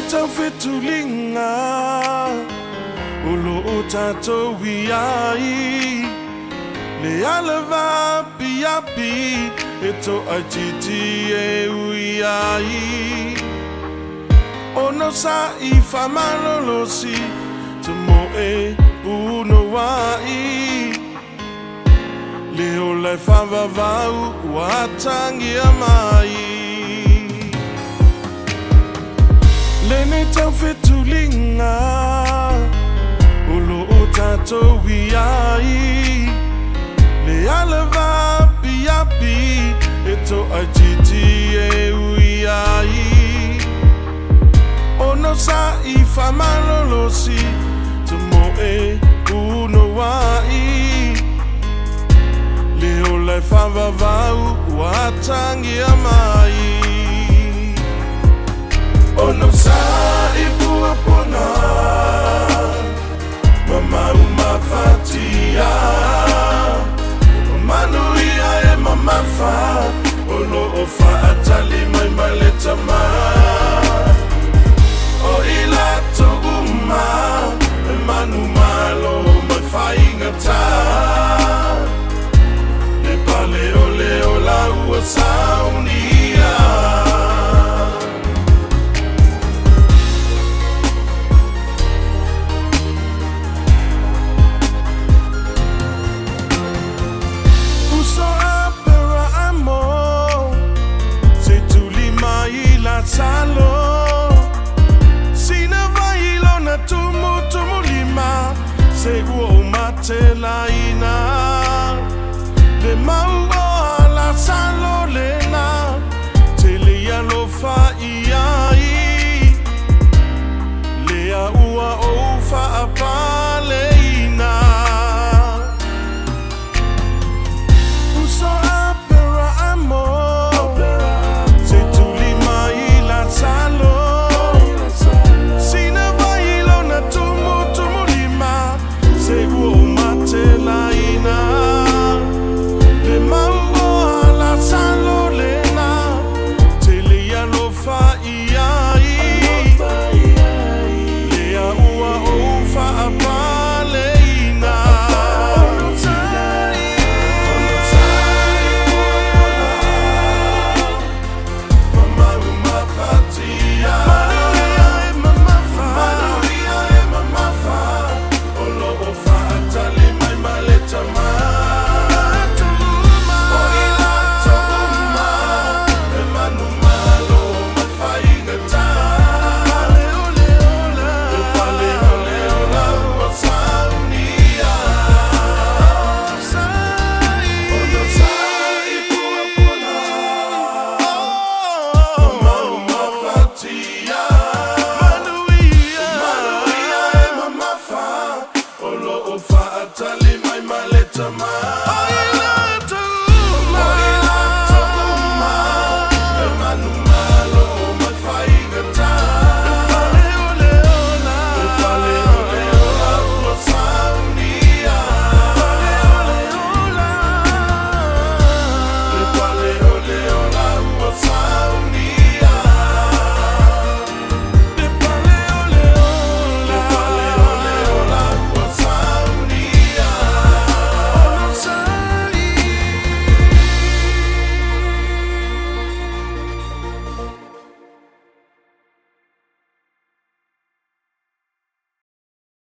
Fitulinga Ulo utato wiai Le aleva piapi Eto ajiti e wiai Ono sa ifa malolosi Tumo e uno wai Leo le fava vau Watangi amai Lene tau fitulinga Ulo utato wiai Le aleva piapi Eto ajiti e wiai Ono sa ifa malolosi Tumo e uno wai Leo le fava vau Watangi amai Ono sa ibu apona Mama umafatia Manuia e mama fa Ono ofa atali mai maleta ma O ila toguma Manu malo mai faingata Le pale ole ola ua saunia Salo Sina vailo na tumu lima Se uo mate laina Le mau o ala salo lena Te lea lo fa iai Lea ua o fa apa leina Uso apera amo Atali mai maleta mai